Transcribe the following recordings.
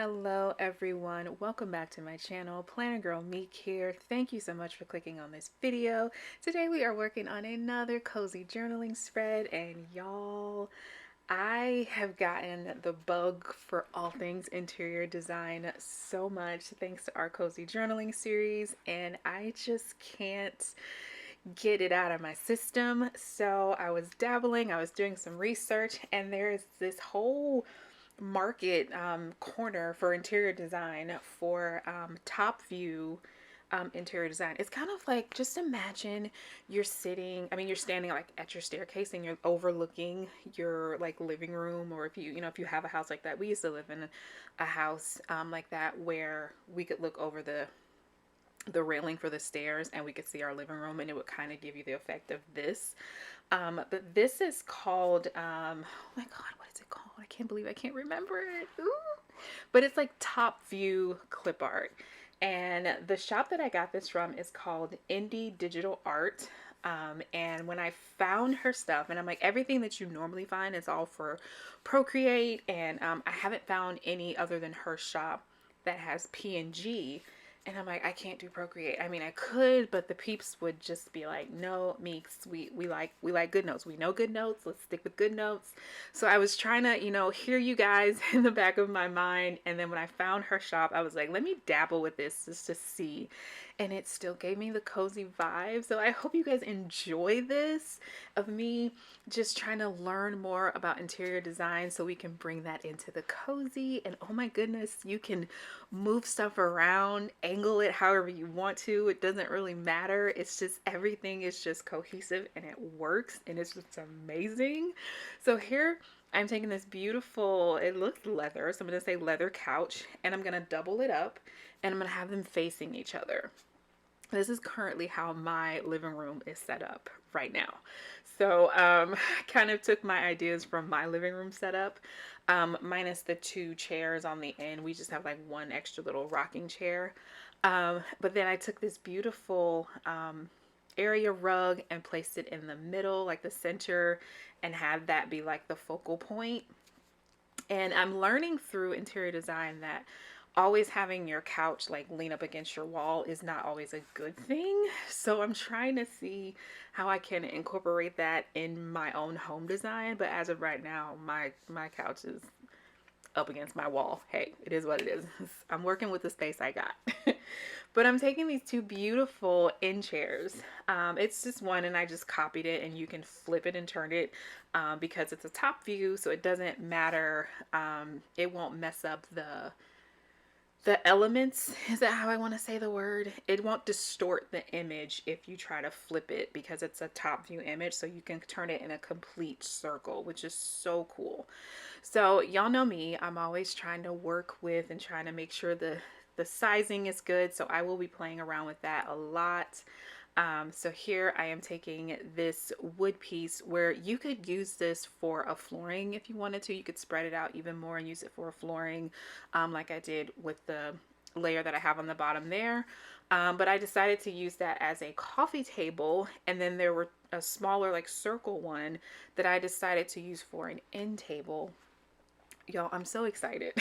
Hello everyone, welcome back to my channel. PlannerGirlMek here. Thank you so much for clicking on this video. Today we are working on another cozy journaling spread, and y'all, I have gotten the bug for all things interior design so much thanks to our cozy journaling series, and I just can't get it out of my system. So I was dabbling, I was doing some research, and there's this whole market corner for interior design for top view interior design. It's kind of like, just imagine you're sitting, you're standing like at your staircase and you're overlooking your like living room, or if if you have a house like that. We used to live in a house like that where we could look over the railing for the stairs and we could see our living room, and it would kind of give you the effect of this. But this is called, oh my God, what is it called? I can't believe I can't remember it. Ooh. But it's like top view clip art. And the shop that I got this from is called IndiDigitalArt. And when I found her stuff, and I'm like, everything that you normally find is all for Procreate, and I haven't found any other than her shop that has PNG. And I'm like, I can't do Procreate. I mean, I could, but the peeps would just be like, no, Meks, we like Goodnotes. We know Goodnotes. Let's stick with Goodnotes. So I was trying to, hear you guys in the back of my mind. And then when I found her shop, I was like, let me dabble with this just to see. And it still gave me the cozy vibe. So I hope you guys enjoy this of me just trying to learn more about interior design so we can bring that into the cozy. And oh my goodness, you can move stuff around, angle it however you want to. It doesn't really matter. It's just, everything is just cohesive and it works, and it's just amazing. So here I'm taking this beautiful, it looks leather, so I'm going to say leather couch, and I'm going to double it up and I'm going to have them facing each other. This is currently how my living room is set up right now. So I kind of took my ideas from my living room setup, minus the two chairs on the end. We just have like one extra little rocking chair. But then I took this beautiful area rug and placed it in the middle, like the center, and had that be like the focal point. And I'm learning through interior design that always having your couch like lean up against your wall is not always a good thing. So I'm trying to see how I can incorporate that in my own home design. But as of right now, my couch is up against my wall. Hey, it is what it is. I'm working with the space I got. But I'm taking these two beautiful end chairs. It's just one, and I just copied it, and you can flip it and turn it because it's a top view, so it doesn't matter. It won't mess up the elements. Is that how I want to say the word? It won't distort the image if you try to flip it because it's a top view image, so you can turn it in a complete circle, which is so cool. So y'all know me, I'm always trying to work with and trying to make sure the sizing is good, so I will be playing around with that a lot. So here I am taking this wood piece where you could use this for a flooring if you wanted to. You could spread it out even more and use it for a flooring, like I did with the layer that I have on the bottom there. But I decided to use that as a coffee table, and then there were a smaller like circle one that I decided to use for an end table. Y'all, I'm so excited.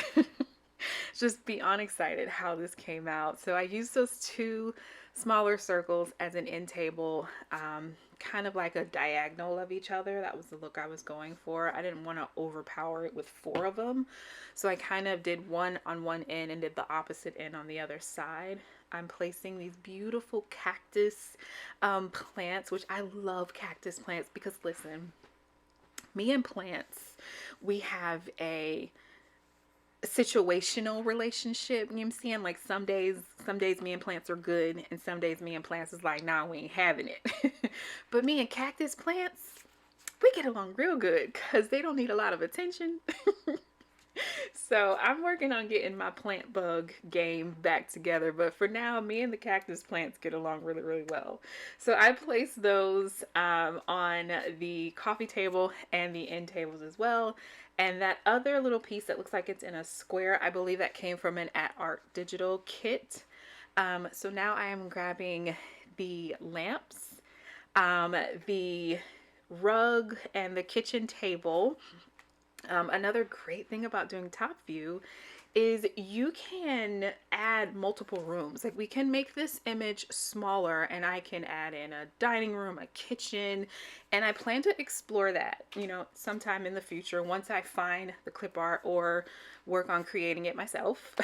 Just beyond excited how this came out. So I used those two smaller circles as an end table, kind of like a diagonal of each other. That was the look I was going for. I didn't want to overpower it with four of them, so I kind of did one on one end and did the opposite end on the other side. I'm placing these beautiful cactus plants, which I love cactus plants because, listen, me and plants, we have a situational relationship. You know what I'm saying? Like some days me and plants are good, and some days me and plants is like, nah, we ain't having it. But me and cactus plants, we get along real good because they don't need a lot of attention. So I'm working on getting my plant bug game back together, but for now, me and the cactus plants get along really, really well. So I placed those on the coffee table and the end tables as well. And that other little piece that looks like it's in a square, I believe that came from an AtartDigital kit. So now I am grabbing the lamps, the rug, and the kitchen table. Another great thing about doing top view is you can add multiple rooms. Like, we can make this image smaller and I can add in a dining room, a kitchen, and I plan to explore that, you know, sometime in the future once I find the clip art or work on creating it myself.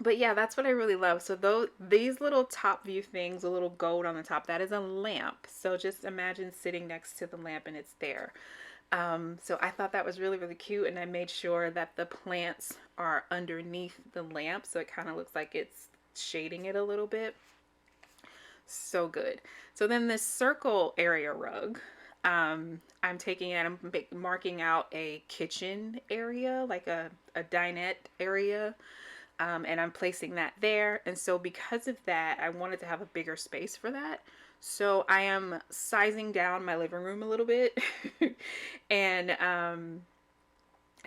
But yeah, that's what I really love. So these little top view things, a little gold on the top, that is a lamp. So just imagine sitting next to the lamp and it's there. So I thought that was really, really cute, and I made sure that the plants are underneath the lamp, so it kind of looks like it's shading it a little bit. So good. So then this circle area rug, I'm taking it, I'm marking out a kitchen area, like a dinette area, and I'm placing that there. And so because of that, I wanted to have a bigger space for that. So I am sizing down my living room a little bit and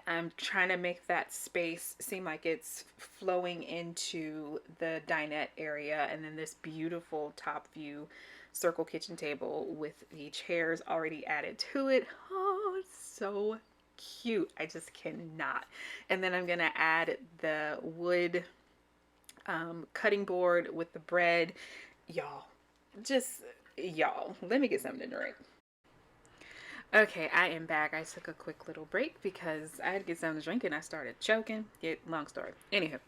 I'm trying to make that space seem like it's flowing into the dinette area, and then this beautiful top view circle kitchen table with the chairs already added to it. Oh, it's so cute. I just cannot. And then I'm gonna add the wood cutting board with the bread. Y'all, let me get something to drink. Okay, I am back. I took a quick little break because I had to get something to drink and I started choking. Yeah, long story. Anywho,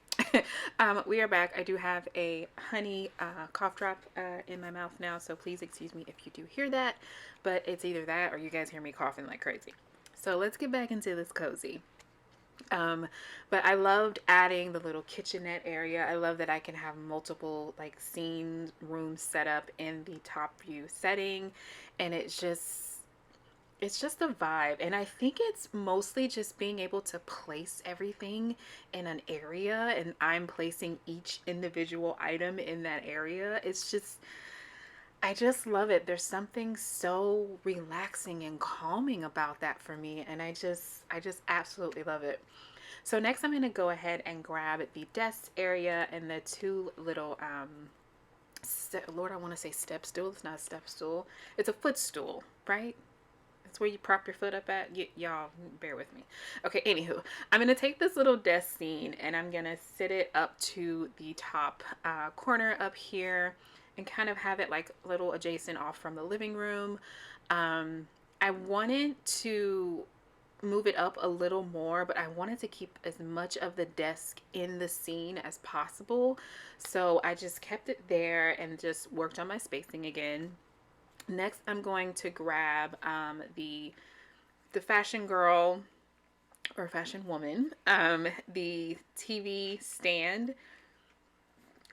we are back. I do have a honey cough drop in my mouth now, so please excuse me if you do hear that, but it's either that or you guys hear me coughing like crazy. So let's get back into this cozy. But I loved adding the little kitchenette area. I love that I can have multiple like scene rooms set up in the top view setting, and it's just a vibe. And I think it's mostly just being able to place everything in an area, and I'm placing each individual item in that area. I just love it. There's something so relaxing and calming about that for me, and I just absolutely love it. So next I'm going to go ahead and grab the desk area and the two little Lord, I want to say step stool. It's not a step stool. It's a footstool, right? It's where you prop your foot up at. Y'all bear with me. Okay, anywho, I'm going to take this little desk scene and I'm going to sit it up to the top corner up here and kind of have it like a little adjacent off from the living room. I wanted to move it up a little more, but I wanted to keep as much of the desk in the scene as possible. So I just kept it there and just worked on my spacing again. Next, I'm going to grab the fashion girl or fashion woman, the TV stand.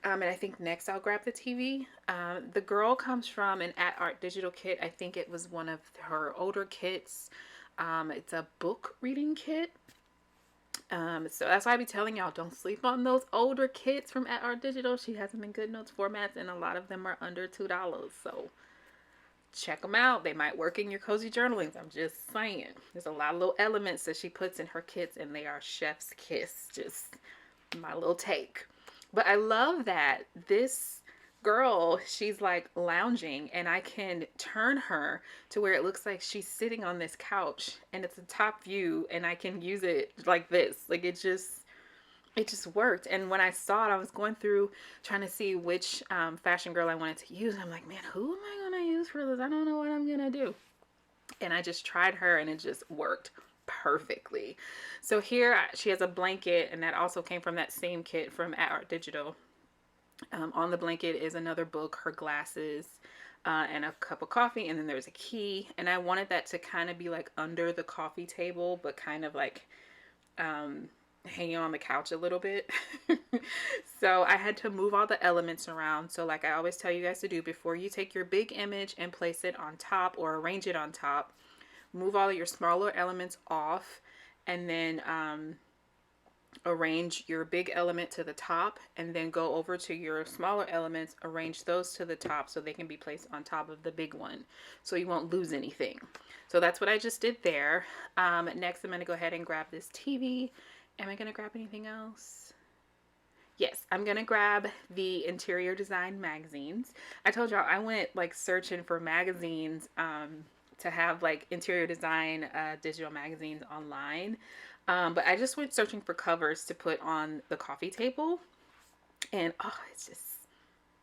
And I think next I'll grab the TV. The girl comes from an AtartDigital kit. I think it was one of her older kits. It's a book reading kit. So that's why I be telling y'all, don't sleep on those older kits from AtartDigital. She has them in Goodnotes formats, and a lot of them are under $2. So check them out. They might work in your cozy journalings. I'm just saying. There's a lot of little elements that she puts in her kits, and they are chef's kiss. Just my little take. But I love that this girl, she's like lounging, and I can turn her to where it looks like she's sitting on this couch, and it's a top view, and I can use it like this. Like it just worked. And when I saw it, I was going through trying to see which fashion girl I wanted to use. I'm like, man, who am I gonna use for this? I don't know what I'm gonna do. And I just tried her, and it just worked perfectly. So here she has a blanket, and that also came from that same kit from AtartDigital. On the blanket is another book, her glasses, and a cup of coffee, and then there's a key. And I wanted that to kind of be like under the coffee table, but kind of like hanging on the couch a little bit. So I had to move all the elements around. So like I always tell you guys to do, before you take your big image and place it on top or arrange it on top, move all of your smaller elements off, and then arrange your big element to the top, and then go over to your smaller elements, arrange those to the top so they can be placed on top of the big one, so you won't lose anything. So that's what I just did there. Next, I'm going to go ahead and grab this TV. Am I going to grab anything else? Yes, I'm going to grab the interior design magazines. I told y'all I went like searching for magazines to have like interior design digital magazines online. But I just went searching for covers to put on the coffee table, and oh, it's just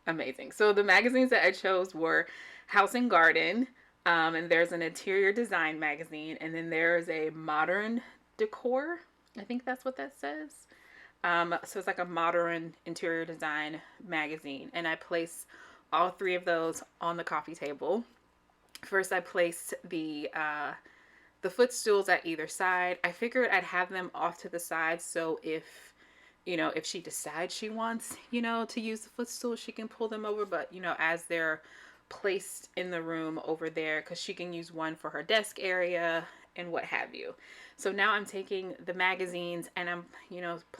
amazing. So the magazines that I chose were House and Garden, and there's an interior design magazine, and then there's a modern decor. I think that's what that says. So it's like a modern interior design magazine, and I place all three of those on the coffee table. First, I placed the footstools at either side. I figured I'd have them off to the side, so if she decides she wants, to use the footstool, she can pull them over. But, as they're placed in the room over there, because she can use one for her desk area and what have you. So now I'm taking the magazines and I'm,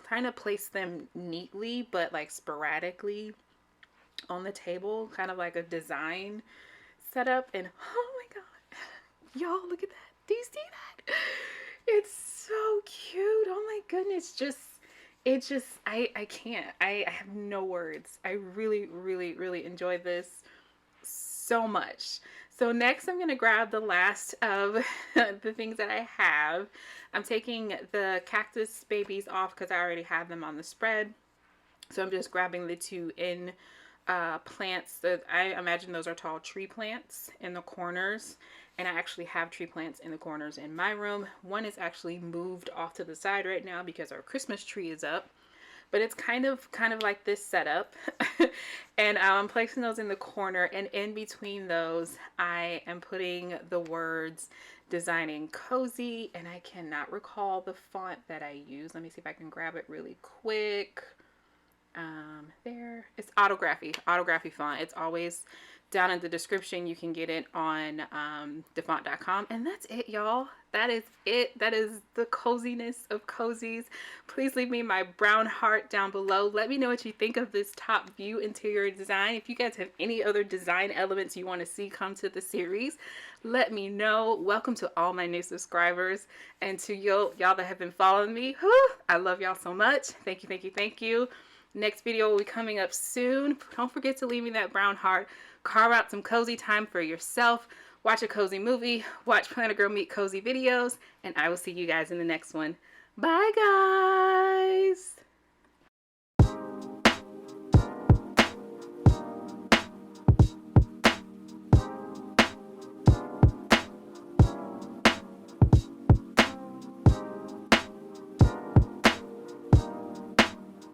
trying to place them neatly, but like sporadically on the table, kind of like a design setup. And oh my God, y'all, look at that. Do you see that? It's so cute. Oh my goodness. I can't. I have no words. I really, really, really enjoyed this so much. So next I'm going to grab the last of the things that I have. I'm taking the cactus babies off because I already have them on the spread. So I'm just grabbing the two in plants that I imagine those are tall tree plants in the corners. And I actually have tree plants in the corners in my room. One is actually moved off to the side right now because our Christmas tree is up. But it's kind of like this setup. And I'm placing those in the corner, and in between those I am putting the words designing cozy, and I cannot recall the font that I use. Let me see if I can grab it really quick. There, it's Autography font. It's always down in the description. You can get it on defont.com. And that's it, y'all. That is it. That is the coziness of cozies. Please leave me my brown heart down below. Let me know what you think of this top view interior design. If you guys have any other design elements you want to see come to the series, let me know. Welcome to all my new subscribers, and to y'all that have been following me. Whew, I love y'all so much. Thank you, thank you, thank you. Next video will be coming up soon. Don't forget to leave me that brown heart. Carve out some cozy time for yourself. Watch a cozy movie. Watch PlannerGirlMek cozy videos. And I will see you guys in the next one. Bye, guys.